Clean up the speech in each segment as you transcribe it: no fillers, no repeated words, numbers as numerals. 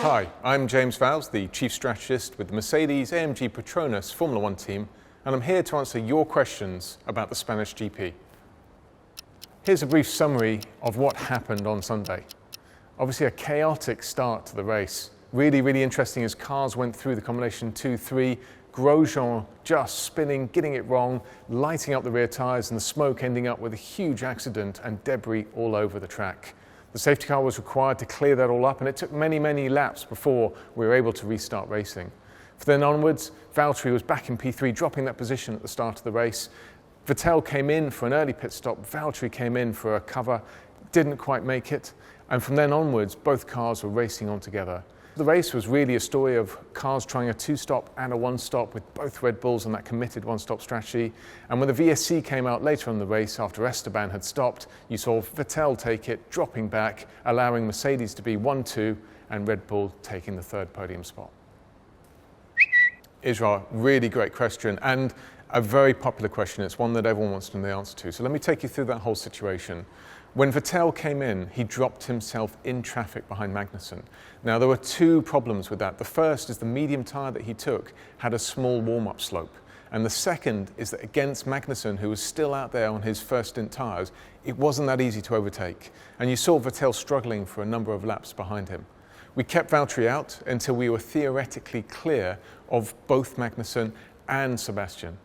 Hi, I'm James Vowles, the Chief Strategist with the Mercedes-AMG Petronas Formula One team, and I'm here to answer your questions about the Spanish GP. Here's a brief summary of what happened on Sunday. Obviously a chaotic start to the race. Really interesting as cars went through the combination 2-3, Grosjean just spinning, getting it wrong, lighting up the rear tyres and the smoke ending up with a huge accident and debris all over the track. The safety car was required to clear that all up, and it took many laps before we were able to restart racing. From then onwards, Valtteri was back in P3, dropping that position at the start of the race. Vettel came in for an early pit stop, Valtteri came in for a cover, didn't quite make it, and from then onwards, both cars were racing on together. The race was really a story of cars trying a two-stop and a one-stop with both Red Bulls on that committed one-stop strategy. And when the VSC came out later in the race after Esteban had stopped, you saw Vettel take it, dropping back, allowing Mercedes to be 1-2 and Red Bull taking the third podium spot. Israel, really great question and a very popular question. It's one that everyone wants to know the answer to. So let me take you through that whole situation. When Vettel came in, he dropped himself in traffic behind Magnussen. Now, there were two problems with that. The first is the medium tyre that he took had a small warm-up slope. And the second is that against Magnussen, who was still out there on his first stint tyres, it wasn't that easy to overtake. And you saw Vettel struggling for a number of laps behind him. We kept Valtteri out until we were theoretically clear of both Magnussen and Sebastian.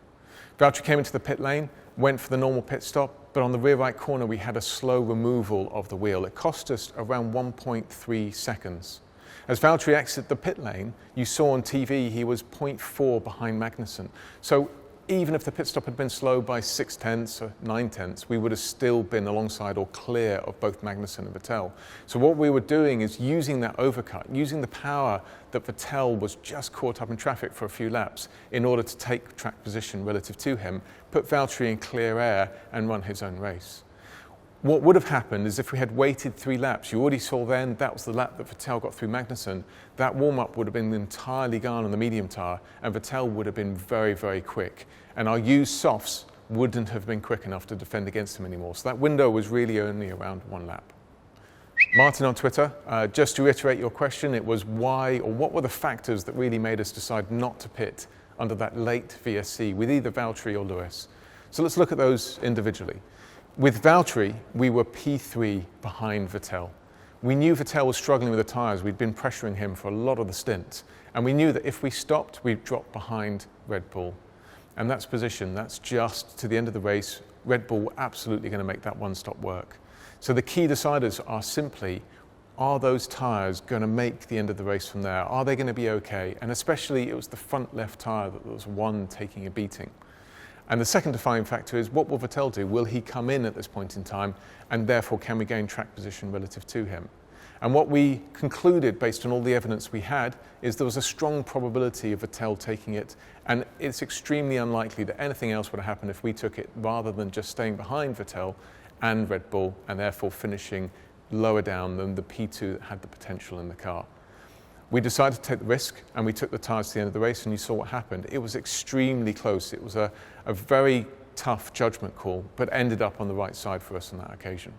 Valtteri came into the pit lane, went for the normal pit stop, but on the rear right corner we had a slow removal of the wheel. It cost us around 1.3 seconds. As Valtteri exited the pit lane, you saw on TV he was 0.4 behind Magnussen. So even if the pit stop had been slow by 0.6 or 0.9, we would have still been alongside or clear of both Magnussen and Vettel. So what we were doing is using that overcut, using the power that Vettel was just caught up in traffic for a few laps in order to take track position relative to him, put Valtteri in clear air and run his own race. What would have happened is if we had waited 3 laps, you already saw then that was the lap that Vettel got through Magnussen, that warm-up would have been entirely gone on the medium tyre and Vettel would have been very quick. And our used softs wouldn't have been quick enough to defend against him anymore. So that window was really only around 1 lap. Martin on Twitter, just to reiterate your question, it was why or what were the factors that really made us decide not to pit under that late VSC with either Valtteri or Lewis? So let's look at those individually. With Valtteri, we were P3 behind Vettel. We knew Vettel was struggling with the tyres. We'd been pressuring him for a lot of the stints. And we knew that if we stopped, we'd drop behind Red Bull. And that's position. That's just to the end of the race. Red Bull were absolutely going to make that one stop work. So the key deciders are simply, are those tyres going to make the end of the race from there? Are they going to be okay? And especially it was the front left tyre that was one taking a beating. And the second defining factor is, what will Vettel do? Will he come in at this point in time, and therefore can we gain track position relative to him? And what we concluded, based on all the evidence we had, is there was a strong probability of Vettel taking it, and it's extremely unlikely that anything else would have happened if we took it, rather than just staying behind Vettel and Red Bull, and therefore finishing lower down than the P2 that had the potential in the car. We decided to take the risk and we took the tyres to the end of the race, and you saw what happened. It was extremely close. It was a very tough judgment call, but ended up on the right side for us on that occasion.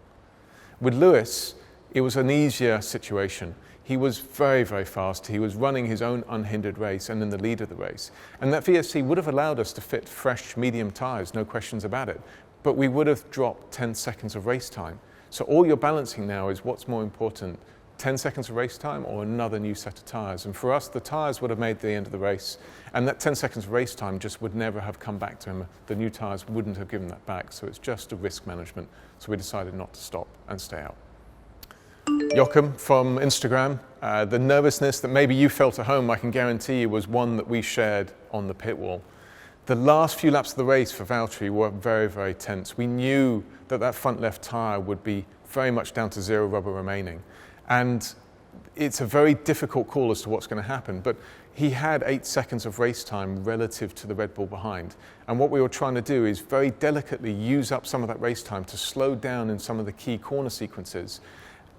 With Lewis, it was an easier situation. He was very fast. He was running his own unhindered race and in the lead of the race. And that VSC would have allowed us to fit fresh medium tyres, no questions about it. But we would have dropped 10 seconds of race time. So all you're balancing now is what's more important, 10 seconds of race time or another new set of tyres. And for us, the tyres would have made the end of the race, and that 10 seconds of race time just would never have come back to him. The new tyres wouldn't have given that back, so it's just a risk management. So we decided not to stop and stay out. Joachim from Instagram, the nervousness that maybe you felt at home, I can guarantee you, was one that we shared on the pit wall. The last few laps of the race for Valtteri were very tense. We knew that that front left tyre would be very much down to 0 rubber remaining. And it's a very difficult call as to what's going to happen, but he had 8 seconds of race time relative to the Red Bull behind. And what we were trying to do is very delicately use up some of that race time to slow down in some of the key corner sequences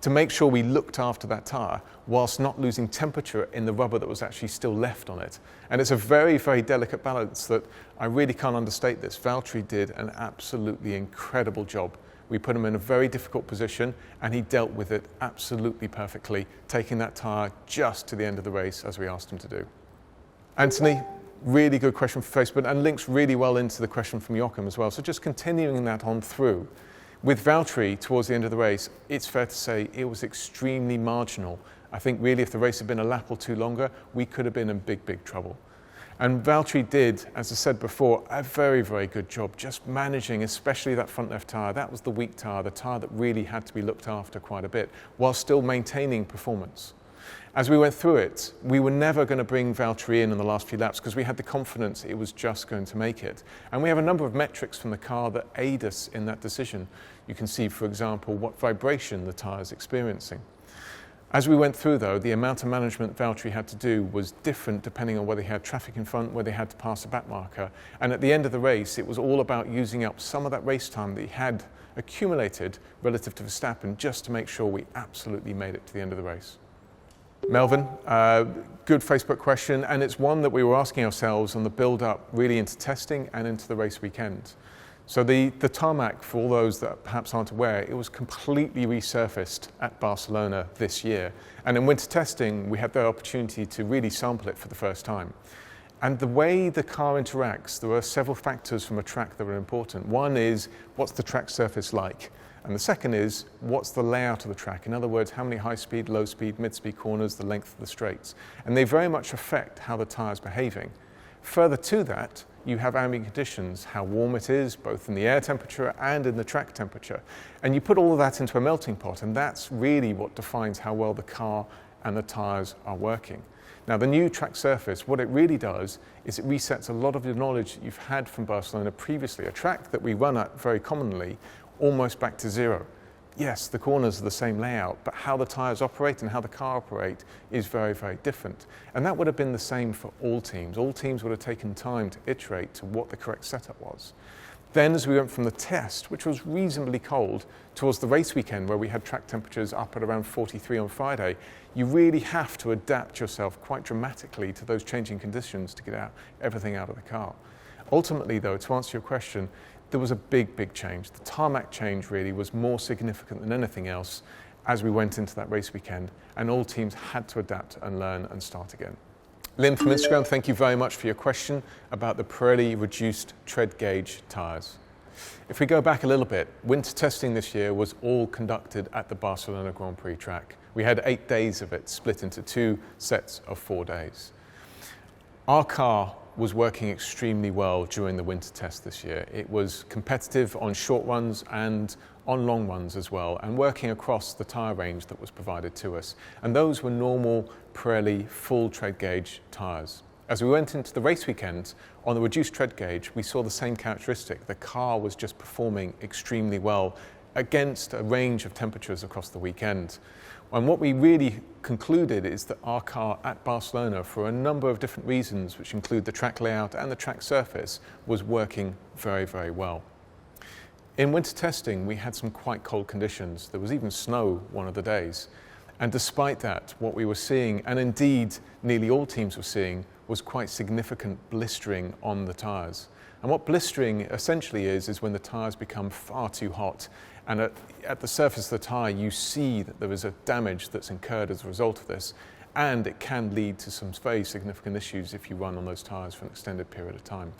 to make sure we looked after that tyre whilst not losing temperature in the rubber that was actually still left on it. And it's a very delicate balance that I really can't understate this. Valtteri did an absolutely incredible job We put him in a very difficult position and he dealt with it absolutely perfectly, taking that tyre just to the end of the race as we asked him to do. Anthony, really good question for Facebook and links really well into the question from Joachim as well. So just continuing that on through. With Valtteri towards the end of the race, it's fair to say it was extremely marginal. I think really if the race had been a lap or two longer, we could have been in big, big trouble. And Valtteri did, as I said before, a very, very good job just managing, especially that front left tyre. That was the weak tyre, the tyre that really had to be looked after quite a bit, while still maintaining performance. As we went through it, we were never going to bring Valtteri in the last few laps because we had the confidence it was just going to make it. And we have a number of metrics from the car that aid us in that decision. You can see, for example, what vibration the tyre is experiencing. As we went through, though, the amount of management Valtteri had to do was different depending on whether he had traffic in front, whether he had to pass a back marker. And at the end of the race, it was all about using up some of that race time that he had accumulated relative to Verstappen just to make sure we absolutely made it to the end of the race. Melvin, good Facebook question, and it's one that we were asking ourselves on the build-up really into testing and into the race weekend. So the tarmac, for all those that perhaps aren't aware, it was completely resurfaced at Barcelona this year. And in winter testing, we had the opportunity to really sample it for the first time. And the way the car interacts, there are several factors from a track that are important. One is, what's the track surface like? And the second is, what's the layout of the track? In other words, how many high speed, low speed, mid speed corners, the length of the straights. And they very much affect how the tyre is behaving. Further to that, you have ambient conditions, how warm it is, both in the air temperature and in the track temperature. And you put all of that into a melting pot, and that's really what defines how well the car and the tyres are working. Now, the new track surface, what it really does is it resets a lot of the knowledge that you've had from Barcelona previously, a track that we run at very commonly, almost back to zero. Yes, the corners are the same layout, but how the tyres operate and how the car operate is very, very different. And that would have been the same for all teams. All teams would have taken time to iterate to what the correct setup was. Then as we went from the test, which was reasonably cold, towards the race weekend where we had track temperatures up at around 43 on Friday, you really have to adapt yourself quite dramatically to those changing conditions to get everything out of the car. Ultimately though, to answer your question, there was a big, big change. The tarmac change really was more significant than anything else as we went into that race weekend, and all teams had to adapt and learn and start again. Lynn from Instagram, thank you very much for your question about the Pirelli reduced tread gauge tyres. If we go back a little bit, winter testing this year was all conducted at the Barcelona Grand Prix track. We had 8 days of it split into 2 sets of 4 days. Our car was working extremely well during the winter test this year. It was competitive on short runs and on long runs as well, and working across the tyre range that was provided to us. And those were normal Pirelli full tread gauge tyres. As we went into the race weekend, on the reduced tread gauge, we saw the same characteristic. The car was just performing extremely well against a range of temperatures across the weekend. And what we really concluded is that our car at Barcelona, for a number of different reasons, which include the track layout and the track surface, was working very, very well. In winter testing, we had some quite cold conditions. There was even snow one of the days. And despite that, what we were seeing, and indeed nearly all teams were seeing, was quite significant blistering on the tyres. And what blistering essentially is when the tyres become far too hot, and at the surface of the tyre you see that there is a damage that's incurred as a result of this, and it can lead to some very significant issues if you run on those tyres for an extended period of time.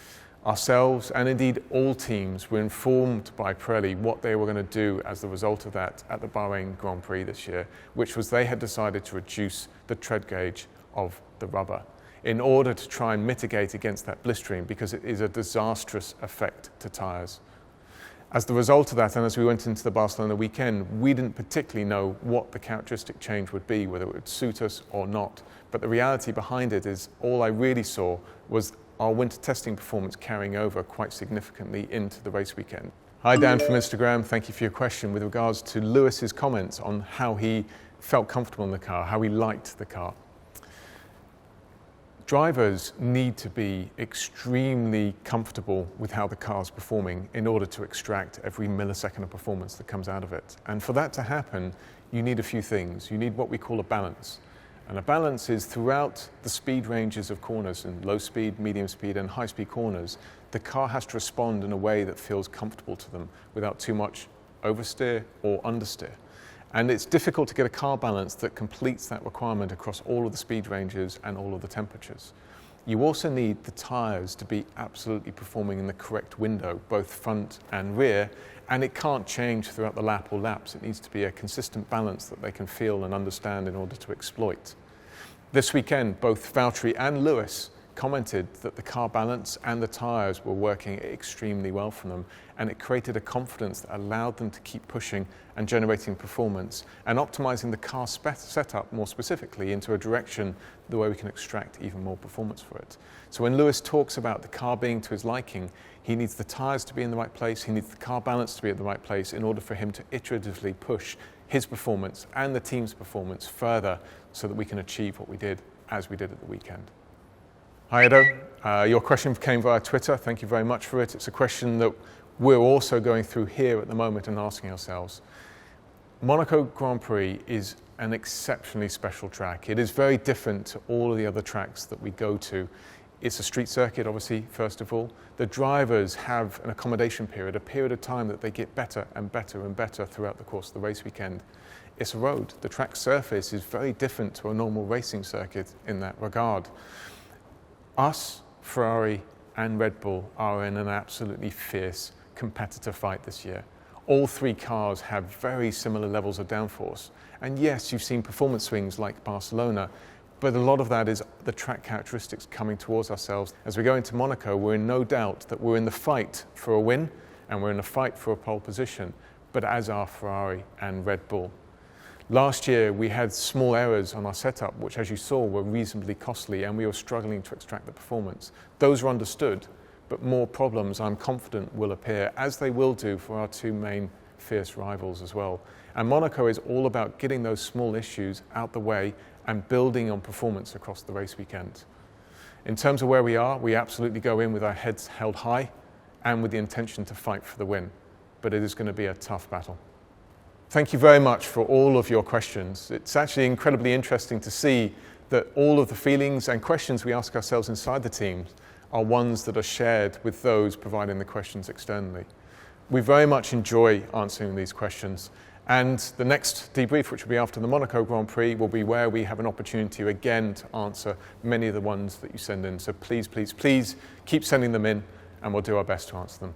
Ourselves, and indeed all teams, were informed by Pirelli what they were going to do as the result of that at the Bahrain Grand Prix this year, which was they had decided to reduce the tread gauge of the rubber in order to try and mitigate against that blistering, because it is a disastrous effect to tyres. As the result of that, and as we went into the Barcelona weekend, we didn't particularly know what the characteristic change would be, whether it would suit us or not. But the reality behind it is all I really saw was our winter testing performance carrying over quite significantly into the race weekend. Hi Dan from Instagram, thank you for your question with regards to Lewis's comments on how he felt comfortable in the car, how he liked the car. Drivers need to be extremely comfortable with how the car is performing in order to extract every millisecond of performance that comes out of it. And for that to happen, you need a few things. You need what we call a balance. And a balance is throughout the speed ranges of corners, in low speed, medium speed and high speed corners, the car has to respond in a way that feels comfortable to them without too much oversteer or understeer. And it's difficult to get a car balance that completes that requirement across all of the speed ranges and all of the temperatures. You also need the tyres to be absolutely performing in the correct window, both front and rear, and it can't change throughout the lap or laps. It needs to be a consistent balance that they can feel and understand in order to exploit. This weekend, both Valtteri and Lewis commented that the car balance and the tyres were working extremely well for them, and it created a confidence that allowed them to keep pushing and generating performance and optimizing the car setup more specifically into a direction the way we can extract even more performance for it. So when Lewis talks about the car being to his liking, he needs the tyres to be in the right place, he needs the car balance to be at the right place in order for him to iteratively push his performance and the team's performance further so that we can achieve what we did as we did at the weekend. Hi Edo, your question came via Twitter. Thank you very much for it. It's a question that we're also going through here at the moment and asking ourselves. Monaco Grand Prix is an exceptionally special track. It is very different to all of the other tracks that we go to. It's a street circuit, obviously, first of all. The drivers have an accommodation period, a period of time that they get better and better and better throughout the course of the race weekend. It's a road. The track surface is very different to a normal racing circuit in that regard. Us, Ferrari and Red Bull are in an absolutely fierce competitor fight this year. All three cars have very similar levels of downforce. And yes, you've seen performance swings like Barcelona, but a lot of that is the track characteristics coming towards ourselves. As we go into Monaco, we're in no doubt that we're in the fight for a win and we're in the fight for a pole position, but as are Ferrari and Red Bull. Last year, we had small errors on our setup, which, as you saw, were reasonably costly, and we were struggling to extract the performance. Those are understood, but more problems, I'm confident, will appear, as they will do for our two main fierce rivals as well. And Monaco is all about getting those small issues out the way and building on performance across the race weekend. In terms of where we are, we absolutely go in with our heads held high and with the intention to fight for the win. But it is going to be a tough battle. Thank you very much for all of your questions. It's actually incredibly interesting to see that all of the feelings and questions we ask ourselves inside the teams are ones that are shared with those providing the questions externally. We very much enjoy answering these questions, and the next debrief, which will be after the Monaco Grand Prix, will be where we have an opportunity again to answer many of the ones that you send in. So please, please, please keep sending them in, and we'll do our best to answer them.